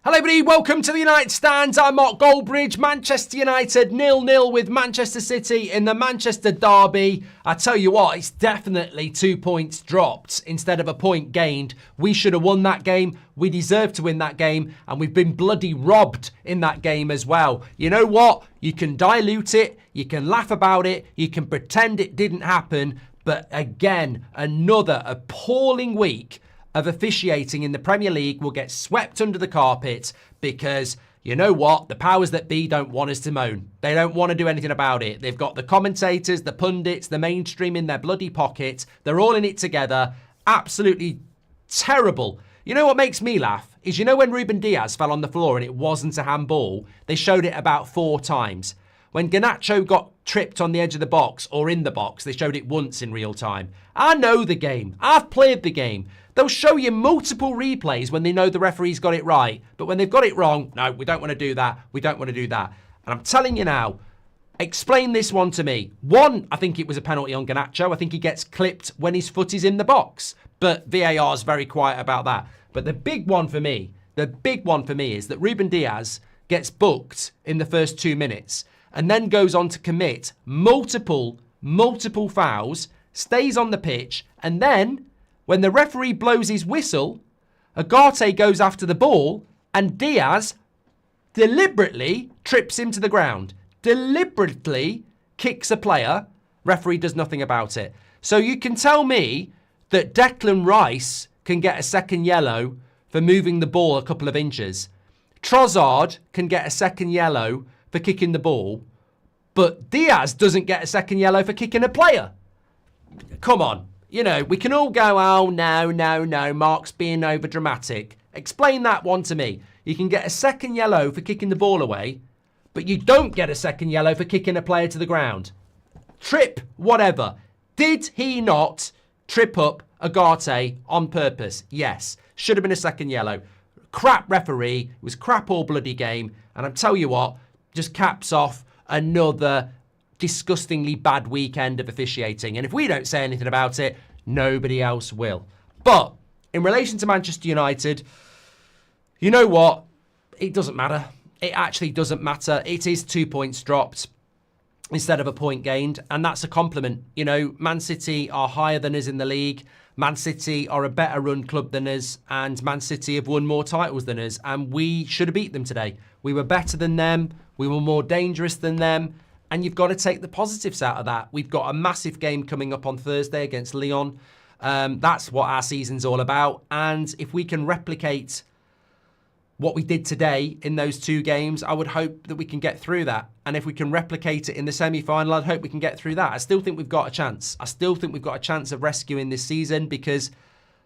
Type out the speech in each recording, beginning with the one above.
Hello everybody, welcome to the United Stand. I'm Mark Goldbridge. Manchester United 0-0 with Manchester City in the Manchester derby. I tell you what, it's definitely 2 points dropped instead of a point gained. We should have won that game. We deserve to win that game, and we've been bloody robbed in that game as well. You know what? You can dilute it, you can laugh about it, you can pretend it didn't happen, but again, another appalling week of officiating in the Premier League will get swept under the carpet because, you know what, the powers that be don't want us to moan. They don't want to do anything about it. They've got the commentators, the pundits, the mainstream in their bloody pocket. They're all in it together. Absolutely terrible. You know what makes me laugh is, you know when Ruben Diaz fell on the floor and it wasn't a handball, they showed it about 4 times. When Garnacho got tripped on the edge of the box or in the box, they showed it once in real time. I know the game. I've played the game. They'll show you multiple replays when they know the referee's got it right. But when they've got it wrong, no, we don't want to do that. We don't want to do that. And I'm telling you now, explain this one to me. One, I think it was a penalty on Garnacho. I think he gets clipped when his foot is in the box. But VAR's very quiet about that. But the big one for me is that Ruben Diaz gets booked in the first 2 minutes and then goes on to commit multiple fouls, stays on the pitch, and then when the referee blows his whistle, Agate goes after the ball and Diaz deliberately trips him to the ground. Deliberately kicks a player. Referee does nothing about it. So you can tell me that Declan Rice can get a second yellow for moving the ball a couple of inches. Trossard can get a second yellow for kicking the ball, but Diaz doesn't get a second yellow for kicking a player. Come on. You know, we can all go, oh, no, Mark's being over dramatic. Explain that one to me. You can get a second yellow for kicking the ball away, but you don't get a second yellow for kicking a player to the ground. Trip, whatever. Did he not trip up Agate on purpose? Yes. Should have been a second yellow. Crap referee. It was crap all bloody game. And I tell you what, just caps off another disgustingly bad weekend of officiating. And if we don't say anything about it, nobody else will. But in relation to Manchester United, you know what? It doesn't matter. It actually doesn't matter. It is 2 points dropped instead of a point gained. And that's a compliment. You know, Man City are higher than us in the league. Man City are a better run club than us. And Man City have won more titles than us. And we should have beat them today. We were better than them. We were more dangerous than them. And you've got to take the positives out of that. We've got a massive game coming up on Thursday against Lyon. That's what our season's all about. And if we can replicate what we did today in those 2 games, I would hope that we can get through that. And if we can replicate it in the semi-final, I'd hope we can get through that. I still think we've got a chance. I still think we've got a chance of rescuing this season, because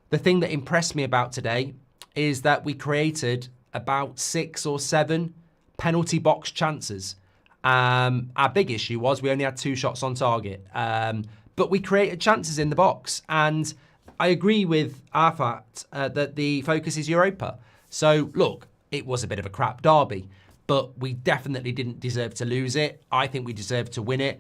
the thing that impressed me about today is that we created about 6 or 7 penalty box chances. Our big issue was we only had 2 shots on target, but we created chances in the box. And I agree with Arfat that the focus is Europa. So look, it was a bit of a crap derby, but we definitely didn't deserve to lose it. I think we deserved to win it.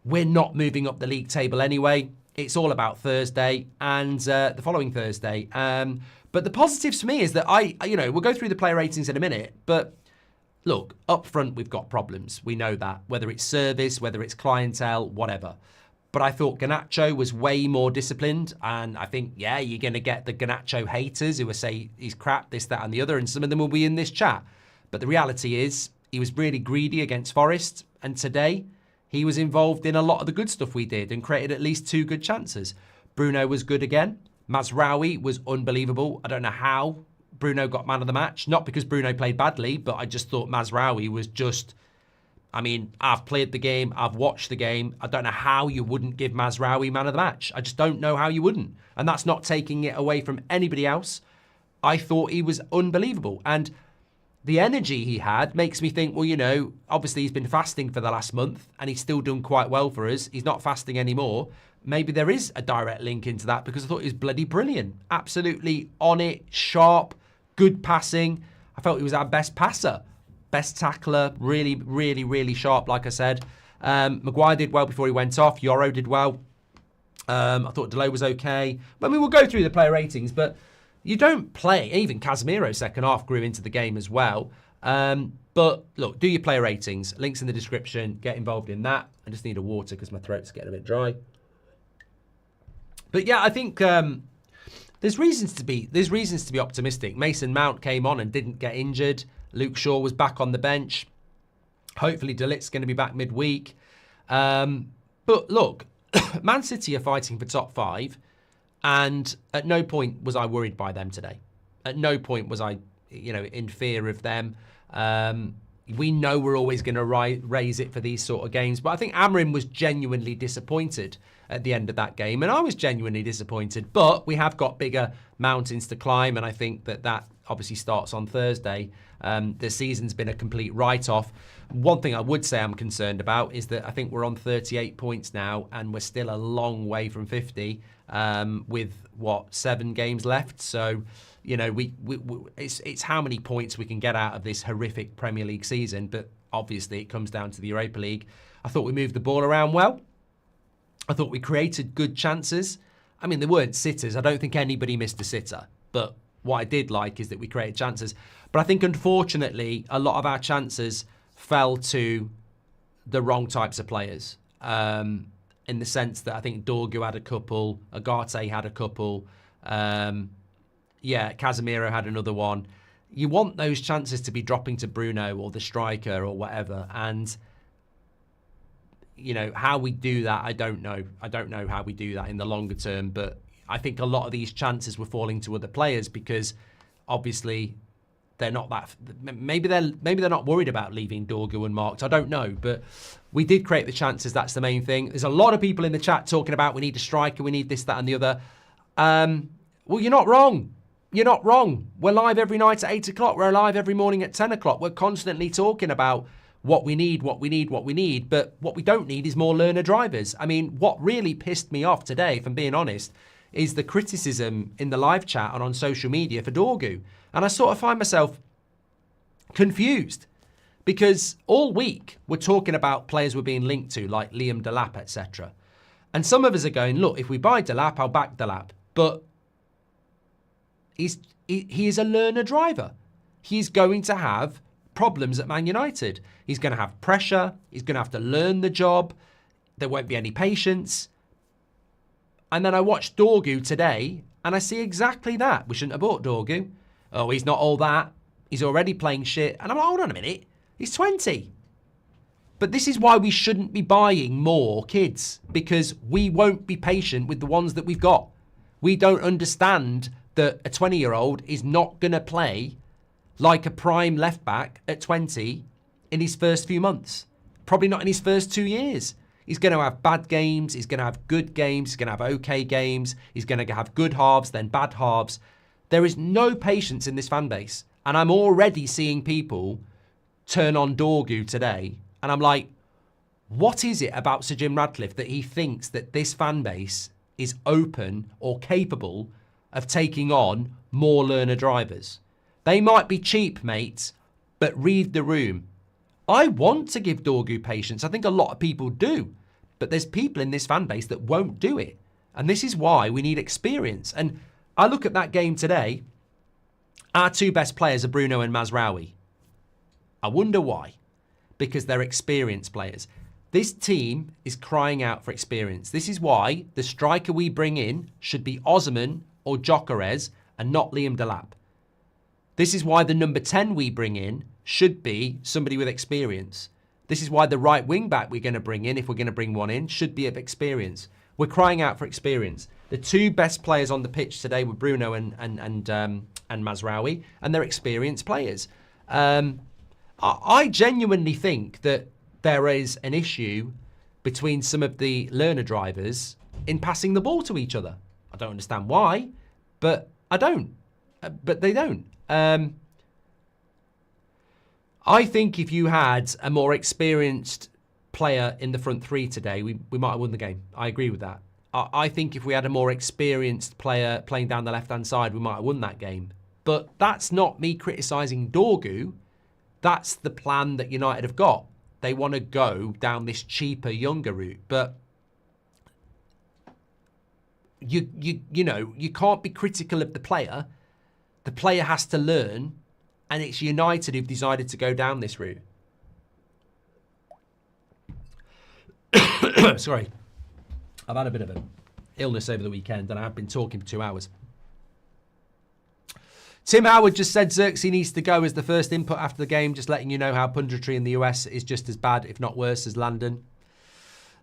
We're not moving up the league table anyway. It's all about Thursday and the following Thursday. But the positives for me is that we'll go through the player ratings in a minute, but look, up front, we've got problems. We know that, whether it's service, whether it's clientele, whatever. But I thought Garnacho was way more disciplined. And I think, yeah, you're going to get the Garnacho haters who will say he's crap, this, that, and the other. And some of them will be in this chat. But the reality is he was really greedy against Forest. And today he was involved in a lot of the good stuff we did and created at least 2 good chances. Bruno was good again. Mazraoui was unbelievable. I don't know how Bruno got man of the match. Not because Bruno played badly, but I just thought Mazraoui was just... I mean, I've played the game. I've watched the game. I don't know how you wouldn't give Mazraoui man of the match. I just don't know how you wouldn't. And that's not taking it away from anybody else. I thought he was unbelievable. And the energy he had makes me think, well, you know, obviously he's been fasting for the last month and he's still done quite well for us. He's not fasting anymore. Maybe there is a direct link into that, because I thought he was bloody brilliant. Absolutely on it, sharp, good passing. I felt he was our best passer. Best tackler, really, really, really sharp, like I said. Maguire did well before he went off. Yoro did well. I thought Delay was okay. I mean, we'll go through the player ratings, but You don't play. Even Casemiro's second half grew into the game as well. But look, do your player ratings. Links in the description. Get involved in that. I just need a water because my throat's getting a bit dry. But yeah, I think there's reasons to be optimistic. Mason Mount came on and didn't get injured. Luke Shaw was back on the bench. Hopefully, De Ligt's going to be back midweek. But look, Man City are fighting for top 5, and at no point was I worried by them today. At no point was I, in fear of them. We know we're always going to raise it for these sort of games, but I think Amorim was genuinely disappointed at the end of that game, and I was genuinely disappointed. But we have got bigger mountains to climb, and I think that obviously starts on Thursday. The season's been a complete write-off. One thing I would say I'm concerned about is that I think we're on 38 points now, and we're still a long way from 50 with, 7 games left. So, it's how many points we can get out of this horrific Premier League season, but obviously it comes down to the Europa League. I thought we moved the ball around well. I thought we created good chances. I mean, they weren't sitters. I don't think anybody missed a sitter, but what I did like is that we created chances. But I think, unfortunately, a lot of our chances fell to the wrong types of players. In the sense that I think Dorgu had a couple, Agate had a couple, Casemiro had another one. You want those chances to be dropping to Bruno or the striker or whatever. And, how we do that, I don't know. I don't know how we do that in the longer term, but I think a lot of these chances were falling to other players because obviously they're not that. Maybe they're not worried about leaving Dorgu unmarked. I don't know, but we did create the chances. That's the main thing. There's a lot of people in the chat talking about we need a striker, we need this, that, and the other. Well, you're not wrong. You're not wrong. We're live every night at 8 o'clock. We're live every morning at 10 o'clock. We're constantly talking about what we need. But what we don't need is more learner drivers. I mean, what really pissed me off today, if I'm being honest, is the criticism in the live chat and on social media for Dorgu. And I sort of find myself confused because all week we're talking about players we're being linked to, like Liam Delap, etc. And some of us are going, look, if we buy Delap, I'll back Delap. But he is a learner driver. He's going to have problems at Man United. He's going to have pressure. He's going to have to learn the job. There won't be any patience. And then I watched Dorgu today, and I see exactly that. We shouldn't have bought Dorgu. Oh, he's not all that. He's already playing shit. And I'm like, hold on a minute. He's 20. But this is why we shouldn't be buying more kids, because we won't be patient with the ones that we've got. We don't understand that a 20-year-old is not going to play like a prime left-back at 20 in his first few months. Probably not in his first 2 years. He's going to have bad games. He's going to have good games. He's going to have okay games. He's going to have good halves, then bad halves. There is no patience in this fan base. And I'm already seeing people turn on Dorgu today. And I'm like, what is it about Sir Jim Radcliffe that he thinks that this fan base is open or capable of taking on more learner drivers? They might be cheap, mates, but read the room. I want to give Dorgu patience. I think a lot of people do. But there's people in this fan base that won't do it. And this is why we need experience. And I look at that game today. Our two best players are Bruno and Mazraoui. I wonder why. Because they're experienced players. This team is crying out for experience. This is why the striker we bring in should be Osman or Gyökeres and not Liam Delap. This is why the number 10 we bring in should be somebody with experience. This is why the right wing back we're going to bring in, if we're going to bring one in, should be of experience. We're crying out for experience. The two best players on the pitch today were Bruno and Mazraoui, and they're experienced players. I genuinely think that there is an issue between some of the learner drivers in passing the ball to each other. I don't understand why, but I don't. But they don't. I think if you had a more experienced player in the front three today, we might have won the game. I agree with that. I think if we had a more experienced player playing down the left-hand side, we might have won that game. But that's not me criticising Dorgu. That's the plan that United have got. They want to go down this cheaper, younger route. But you know, you can't be critical of the player The player has to learn, and it's United who've decided to go down this route. Sorry. I've had a bit of an illness over the weekend, and I've been talking for 2 hours. Tim Howard just said Xerxes needs to go as the first input after the game, just letting you know how punditry in the US is just as bad, if not worse, as London.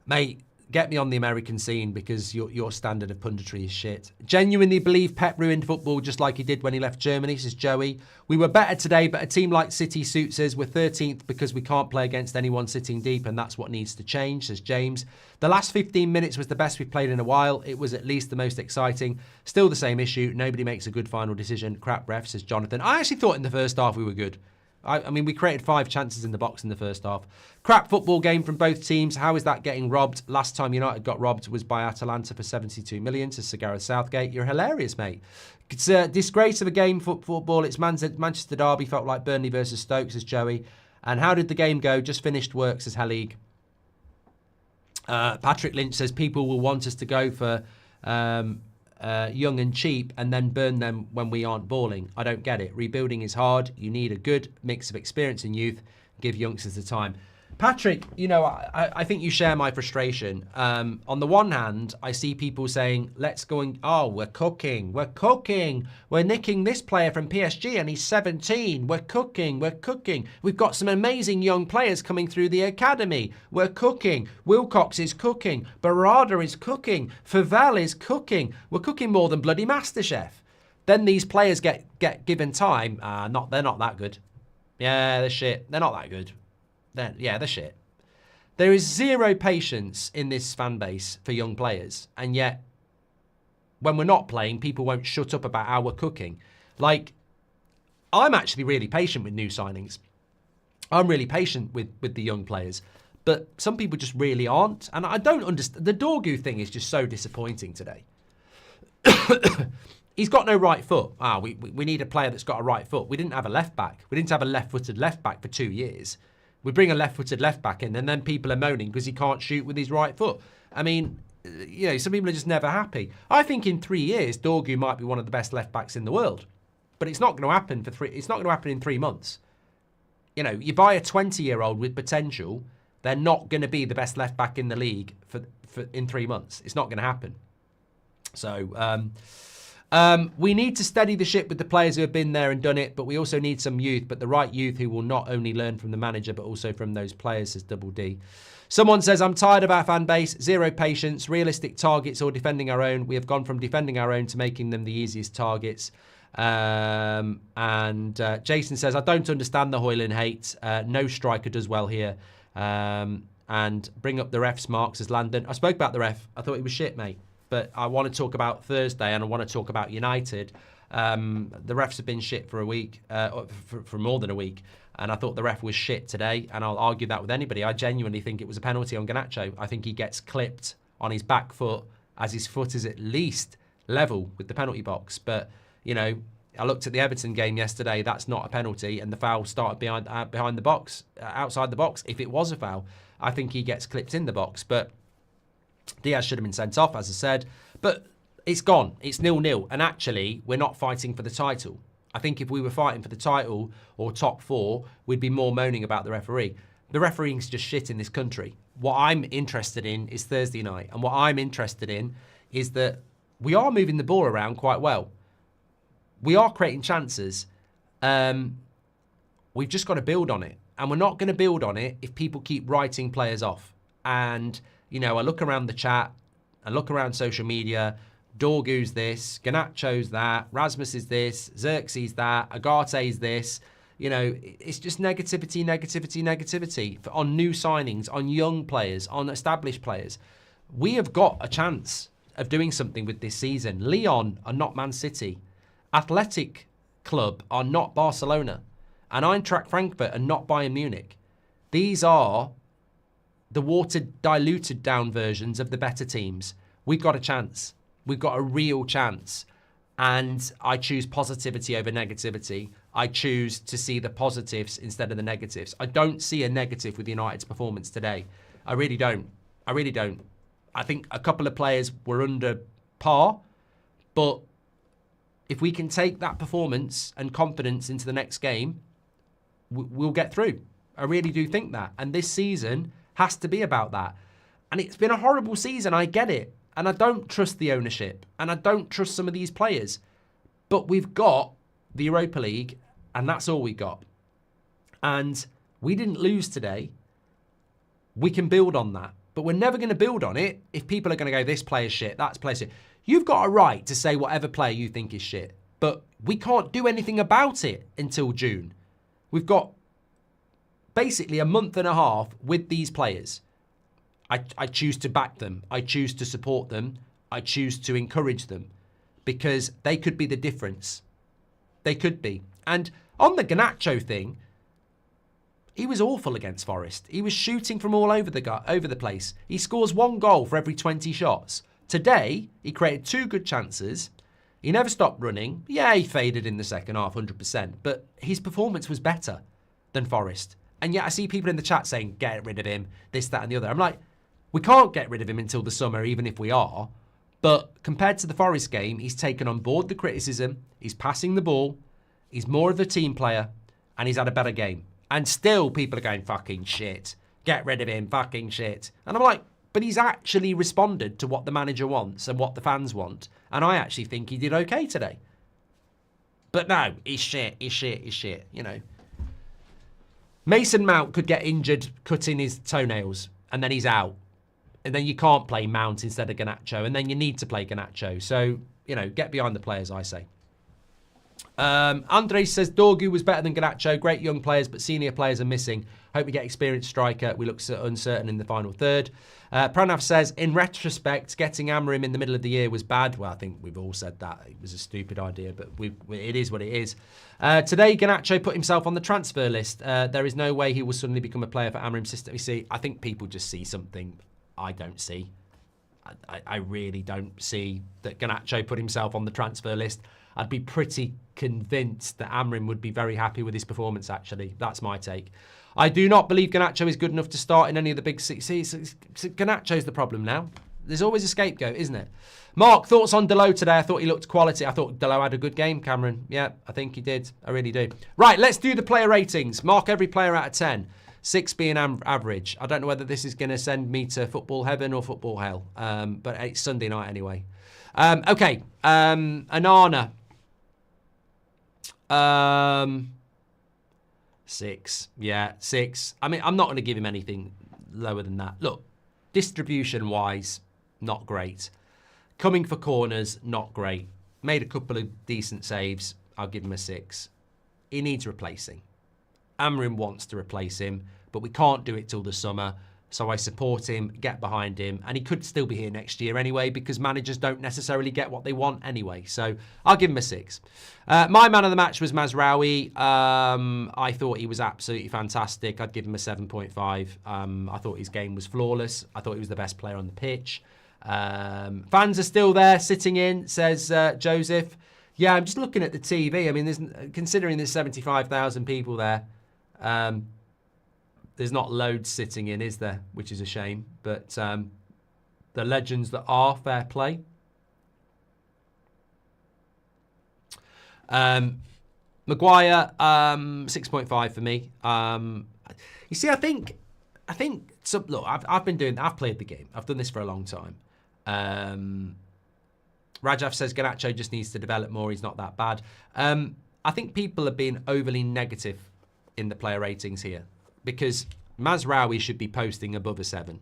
Mate, get me on the American scene because your standard of punditry is shit. Genuinely believe Pep ruined football just like he did when he left Germany, says Joey. We were better today, but a team like City suits us. We're 13th because we can't play against anyone sitting deep, and that's what needs to change, says James. The last 15 minutes was the best we've played in a while. It was at least the most exciting. Still the same issue. Nobody makes a good final decision. Crap ref, says Jonathan. I actually thought in the first half we were good. I mean, we created 5 chances in the box in the first half. Crap football game from both teams. How is that getting robbed? Last time United got robbed was by Atalanta for 72 million, says Sir Gareth Southgate. You're hilarious, mate. It's a disgrace of a game for football. It's Manchester Derby, felt like Burnley versus Stoke, says Joey. And how did the game go? Just finished work, says Helig. Patrick Lynch says people will want us to go for young and cheap and then burn them when we aren't balling. I don't get it. Rebuilding is hard. You need a good mix of experience and youth. Give youngsters the time. Patrick, you know, I think you share my frustration. On the one hand, I see people saying, let's go and, oh, we're cooking. We're nicking this player from PSG and he's 17. We're cooking. We've got some amazing young players coming through the academy. We're cooking. Wilcox is cooking. Barada is cooking. Favel is cooking. We're cooking more than bloody MasterChef. Then these players get given time. They're not that good. Yeah, they're shit. They're not that good. They're shit. There is zero patience in this fan base for young players. And yet, when we're not playing, people won't shut up about how we're cooking. Like, I'm actually really patient with new signings. I'm really patient with the young players. But some people just really aren't. And I don't understand. The Dorgu thing is just so disappointing today. He's got no right foot. We need a player that's got a right foot. We didn't have a left back. We didn't have a left-footed left back for 2 years. We bring a left-footed left back in, and then people are moaning because he can't shoot with his right foot. I mean, you know, some people are just never happy. I think in 3 years, Dorgu might be one of the best left backs in the world, but it's not going to happen It's not going to happen in 3 months. You know, you buy a 20-year-old with potential, they're not going to be the best left back in the league for in 3 months. It's not going to happen. So. We need to steady the ship with the players who have been there and done it, but we also need some youth, but the right youth who will not only learn from the manager, but also from those players, says Double D. Someone says, I'm tired of our fan base, zero patience, realistic targets or defending our own. We have gone from defending our own to making them the easiest targets. Jason says, I don't understand the Hoyland hate. No striker does well here. And bring up the ref's marks as Landon. I spoke about the ref. I thought he was shit, mate. But I want to talk about Thursday and I want to talk about United. The refs have been shit for a week, for more than a week. And I thought the ref was shit today. And I'll argue that with anybody. I genuinely think it was a penalty on Garnacho. I think he gets clipped on his back foot as his foot is at least level with the penalty box. But, you know, I looked at the Everton game yesterday. That's not a penalty. And the foul started behind the box, outside the box. If it was a foul, I think he gets clipped in the box. But Diaz should have been sent off, as I said, but it's gone. It's 0-0. And actually, we're not fighting for the title. I think if we were fighting for the title or top 4, we'd be more moaning about the referee. The refereeing's just shit in this country. What I'm interested in is Thursday night. And what I'm interested in is that we are moving the ball around quite well. We are creating chances. We've just got to build on it. And we're not going to build on it if people keep writing players off. And you know, I look around the chat, I look around social media, Dorgu's this, Garnacho's that, Rasmus is this, Xerxes that, Agate's this. You know, it's just negativity on new signings, on young players, on established players. We have got a chance of doing something with this season. Lyon are not Man City. Athletic Club are not Barcelona. And Eintracht Frankfurt are not Bayern Munich. These are the watered, diluted down versions of the better teams. We've got a chance. We've got a real chance. And I choose positivity over negativity. I choose to see the positives instead of the negatives. I don't see a negative with United's performance today. I really don't. I think a couple of players were under par, but if we can take that performance and confidence into the next game, we'll get through. I really do think that. And this season has to be about that. And it's been a horrible season, I get it. And I don't trust the ownership. And I don't trust some of these players. But we've got the Europa League, and that's all we got. And we didn't lose today. We can build on that. But we're never going to build on it if people are going to go, this player's shit, that's player's shit. You've got a right to say whatever player you think is shit. But we can't do anything about it until June. We've got basically a month and a half with these players. I choose to back them. I choose to support them. I choose to encourage them because they could be the difference. They could be. And on the Garnacho thing, he was awful against Forest. He was shooting from all over the place. He scores 1 goal for every 20 shots. Today, he created 2 good chances. He never stopped running. Yeah, he faded in the second half, 100%. But his performance was better than Forest. And yet I see people in the chat saying, get rid of him, this, that, and the other. I'm like, we can't get rid of him until the summer, even if we are. But compared to the Forest game, he's taken on board the criticism. He's passing the ball. He's more of a team player. And he's had a better game. And still people are going, fucking shit. Get rid of him, fucking shit. And I'm like, but he's actually responded to what the manager wants and what the fans want. And I actually think he did okay today. But no, he's shit, he's shit, he's shit, you know. Mason Mount could get injured cutting his toenails, and then he's out. And then you can't play Mount instead of Garnacho, and then you need to play Garnacho. So, you know, get behind the players, I say. Andre says, Dorgu was better than Garnacho. Great young players, but senior players are missing. Hope we get experienced striker. We look uncertain in the final third. Pranav says, in retrospect, getting Amorim in the middle of the year was bad. Well, I think we've all said that. It was a stupid idea, but it is what it is. Today, Garnacho put himself on the transfer list. There is no way he will suddenly become a player for Amorim's system. You see, I think people just see something I don't see. I really don't see that Garnacho put himself on the transfer list. I'd be pretty convinced that Amorim would be very happy with his performance, actually. That's my take. I do not believe Garnacho is good enough to start in any of the big six. See, Garnacho's the problem now. There's always a scapegoat, isn't it? Mark, thoughts on Delo today? I thought he looked quality. I thought Delo had a good game, Cameron. Yeah, I think he did. I really do. Right, let's do the player ratings. Mark every player out of 10. 6 being average. I don't know whether this is going to send me to football heaven or football hell. But it's Sunday night anyway. Okay. Anana. 6. Yeah, 6. I mean, I'm not going to give him anything lower than that. Look, distribution-wise, not great. Coming for corners, not great. Made a couple of decent saves. I'll give him a 6. He needs replacing. Amorim wants to replace him, but we can't do it till the summer. So I support him, get behind him, and he could still be here next year anyway because managers don't necessarily get what they want anyway. So I'll give him a 6. My man of the match was Mazraoui. I thought he was absolutely fantastic. I'd give him a 7.5. I thought his game was flawless. I thought he was the best player on the pitch. Fans are still there, sitting in, says Joseph. Yeah, I'm just looking at the TV. I mean, considering there's 75,000 people there, there's not loads sitting in, is there? Which is a shame. But the legends that are, fair play. Maguire, 6.5 for me. You see, I think. So look, I've played the game. I've done this for a long time. Rajaf says Garnacho just needs to develop more. He's not that bad. I think people are being overly negative in the player ratings here because Mazraoui should be posting above a 7.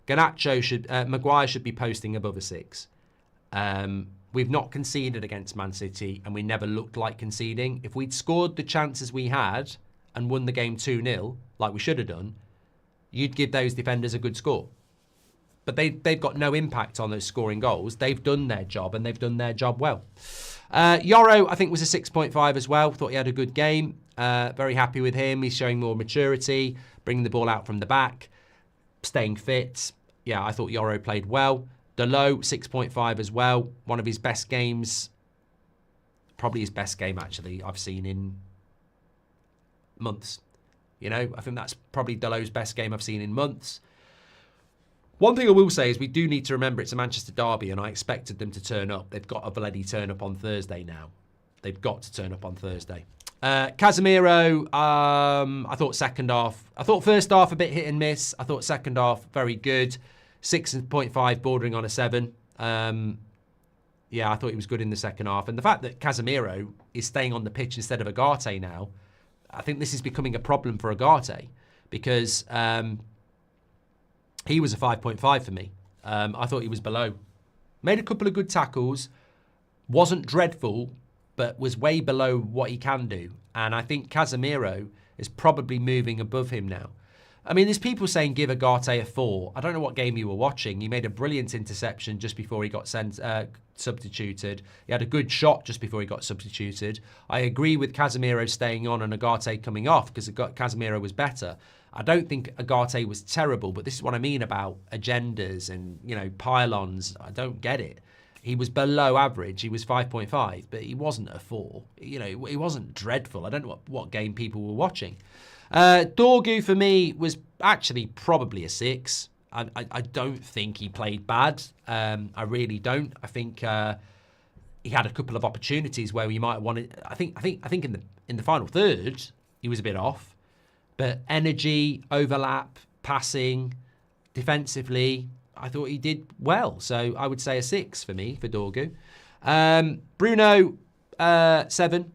Maguire should be posting above a 6. We've not conceded against Man City and we never looked like conceding. If we'd scored the chances we had and won the game 2-0, like we should have done, you'd give those defenders a good score. But they've got no impact on those scoring goals. They've done their job, and they've done their job well. Yoro, I think, was a 6.5 as well. Thought he had a good game. Very happy with him. He's showing more maturity, bringing the ball out from the back, staying fit. Yeah, I thought Yoro played well. Delo, 6.5 as well. One of his best games. Probably his best game, actually, I've seen in months. You know, I think that's probably Delo's best game I've seen in months. One thing I will say is we do need to remember it's a Manchester derby, and I expected them to turn up. They've got to bloody turn up on Thursday now. They've got to turn up on Thursday. Casemiro, I thought second half. I thought first half a bit hit and miss. I thought second half very good. 6.5 bordering on a 7. Yeah, I thought he was good in the second half. And the fact that Casemiro is staying on the pitch instead of Agate now, I think this is becoming a problem for Agate because he was a 5.5 for me. I thought he was below. Made a couple of good tackles. Wasn't dreadful, but was way below what he can do. And I think Casemiro is probably moving above him now. I mean, there's people saying give Agate a 4. I don't know what game you were watching. He made a brilliant interception just before he got substituted. He had a good shot just before he got substituted. I agree with Casemiro staying on and Agate coming off because Casemiro was better. I don't think Agate was terrible, but this is what I mean about agendas and, you know, pylons. I don't get it. He was below average. He was 5.5, but he wasn't a 4. You know, he wasn't dreadful. I don't know what game people were watching. Dorgu for me was actually probably a 6. I don't think he played bad. I really don't. I think he had a couple of opportunities where we might have wanted. I think in the final third he was a bit off, but energy, overlap, passing, defensively, I thought he did well. So I would say a 6 for me for Dorgu. Bruno 7.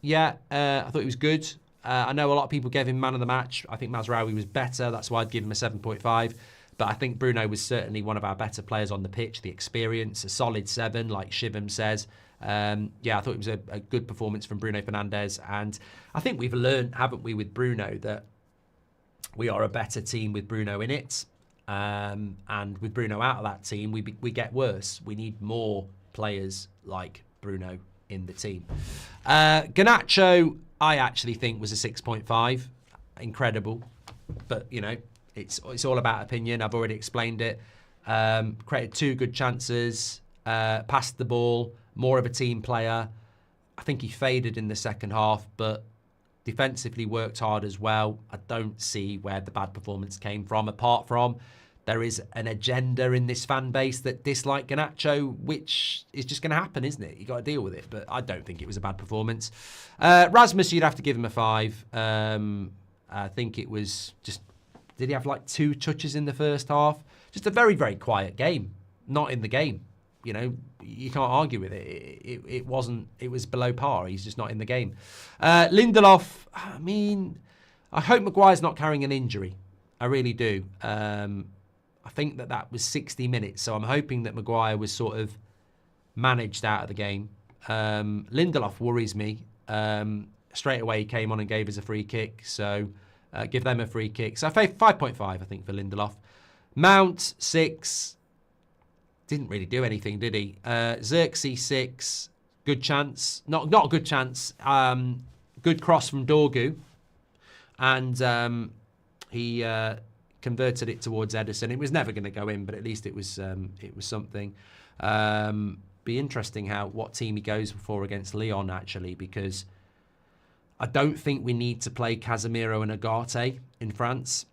Yeah, I thought he was good. I know a lot of people gave him man of the match. I think Mazraoui was better. That's why I'd give him a 7.5. But I think Bruno was certainly one of our better players on the pitch. The experience, a solid 7, like Shivam says. Yeah, I thought it was a good performance from Bruno Fernandes. And I think we've learned, haven't we, with Bruno, that we are a better team with Bruno in it. And with Bruno out of that team, we get worse. We need more players like Bruno in the team. Garnacho, I actually think was a 6.5. Incredible. But, you know, it's all about opinion. I've already explained it. Created 2 good chances. Passed the ball. More of a team player. I think he faded in the second half, but defensively worked hard as well. I don't see where the bad performance came from, apart from there is an agenda in this fan base that dislike Garnacho, which is just going to happen, isn't it? You got to deal with it. But I don't think it was a bad performance. Rasmus, you'd have to give him a 5. I think it was just, did he have like 2 touches in the first half? Just a very, very quiet game. Not in the game. You know, you can't argue with it. It wasn't, it was below par. He's just not in the game. Lindelof, I mean, I hope Maguire's not carrying an injury. I really do. I think that was 60 minutes, so I'm hoping that Maguire was sort of managed out of the game. Lindelof worries me. Straight away he came on and gave us a free kick, so give them a free kick. So 5.5, I think, for Lindelof. Mount, 6. Didn't really do anything, did he? Xerxes, 6. Good chance. Not a good chance. Good cross from Dorgu. And he converted it towards Edison. It was never going to go in, but at least it was something. Be interesting what team he goes for against Lyon, actually, because I don't think we need to play Casemiro and Agate in France.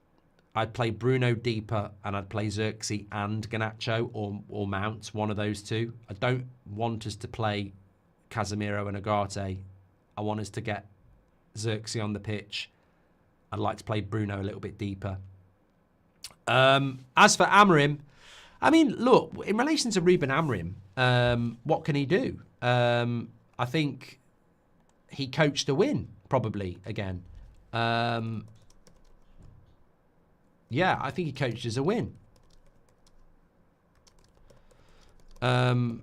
I'd play Bruno deeper, and I'd play Xerxes and Garnacho or Mount, one of those two. I don't want us to play Casemiro and Agate. I want us to get Xerxes on the pitch. I'd like to play Bruno a little bit deeper. As for Amorim, I mean, look, in relation to Ruben Amorim, what can he do? I think he coached a win, probably, again. Yeah, I think he coached as a win. I'm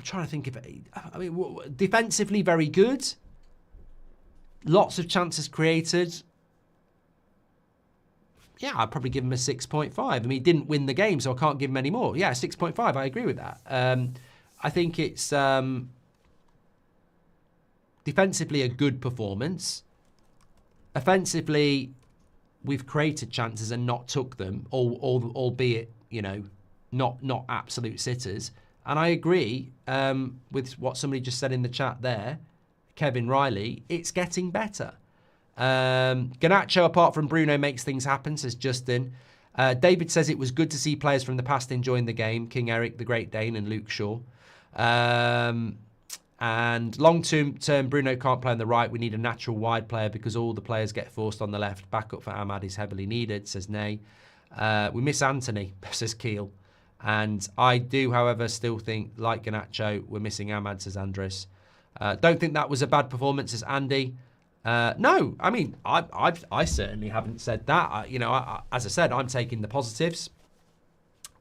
trying to think of it. I mean, defensively, very good. Lots of chances created. Yeah, I'd probably give him a 6.5. I mean, he didn't win the game, so I can't give him any more. Yeah, 6.5. I agree with that. I think it's defensively a good performance. Offensively, we've created chances and not took them, albeit, you know, not absolute sitters. And I agree with what somebody just said in the chat there, Kevin Riley, it's getting better. Garnacho, apart from Bruno, makes things happen, says Justin. David says it was good to see players from the past enjoying the game. King Eric, the Great Dane, and Luke Shaw. And long-term, Bruno can't play on the right. We need a natural wide player because all the players get forced on the left. Backup for Ahmad is heavily needed, says Nay. We miss Anthony, says Keel. And I do, however, still think, like Garnacho, we're missing Ahmad, says Andres. Don't think that was a bad performance, says Andy. No, I mean, I certainly haven't said that. As I said, I'm taking the positives.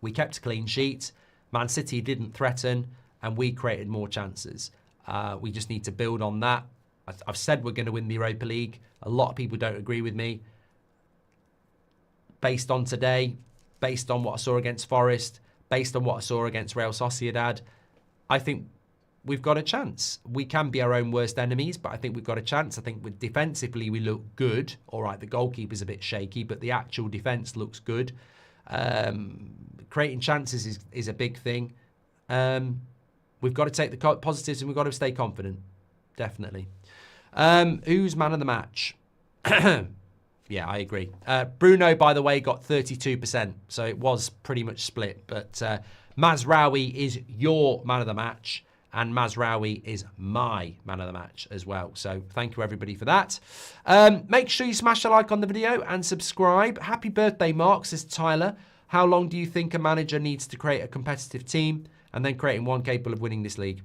We kept a clean sheet. Man City didn't threaten, and we created more chances. We just need to build on that. I've said we're going to win the Europa League. A lot of people don't agree with me. Based on today, based on what I saw against Forest, based on what I saw against Real Sociedad, I think we've got a chance. We can be our own worst enemies, but I think we've got a chance. I think defensively we look good. All right, the goalkeeper's a bit shaky, but the actual defence looks good. Creating chances is a big thing. We've got to take the positives and we've got to stay confident. Definitely. Who's man of the match? Yeah, I agree. Bruno, by the way, got 32%, so it was pretty much split. But Mazraoui is your man of the match, and Mazraoui is my man of the match as well. So thank you, everybody, for that. Make sure you smash a like on the video and subscribe. Happy birthday, Mark, says Tyler. How long do you think a manager needs to create a competitive team and then creating one capable of winning this league?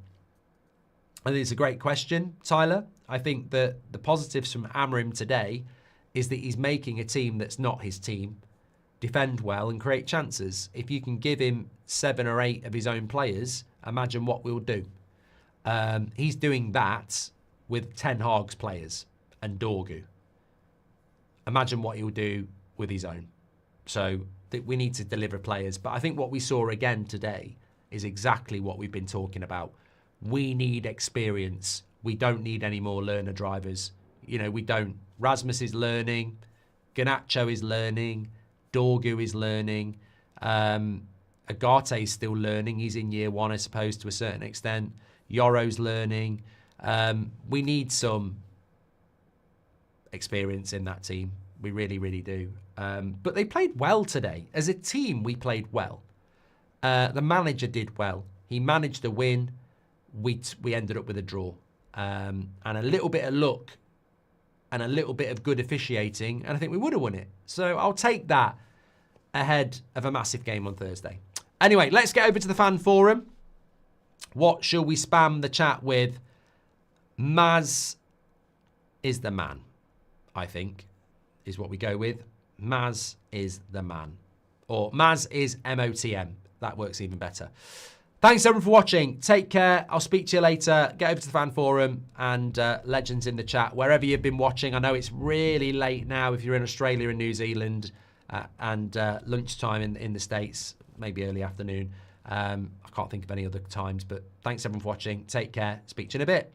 I think it's a great question, Tyler. I think that the positives from Amorim today is that he's making a team that's not his team defend well and create chances. If you can give him 7 or 8 of his own players, imagine what we'll do. He's doing that with Ten Hag's players and Dorgu. Imagine what he'll do with his own. So we need to deliver players. But I think what we saw again today is exactly what we've been talking about. We need experience. We don't need any more learner drivers. We don't. Rasmus is learning. Garnacho is learning. Dorgu is learning. Agate is still learning. He's in year 1, I suppose, to a certain extent. Yoro's learning. We need some experience in that team. We really, really do. But they played well today. As a team, we played well. The manager did well. He managed to win. We ended up with a draw. And a little bit of luck and a little bit of good officiating, and I think we would have won it. So I'll take that ahead of a massive game on Thursday. Anyway, let's get over to the fan forum. What shall we spam the chat with? Maz is the man, I think, is what we go with. Maz is the man. Or Maz is MOTM. That works even better. Thanks, everyone, for watching. Take care. I'll speak to you later. Get over to the fan forum and legends in the chat, wherever you've been watching. I know it's really late now if you're in Australia and New Zealand and lunchtime in the States, maybe early afternoon. I can't think of any other times, but thanks, everyone, for watching. Take care. Speak to you in a bit.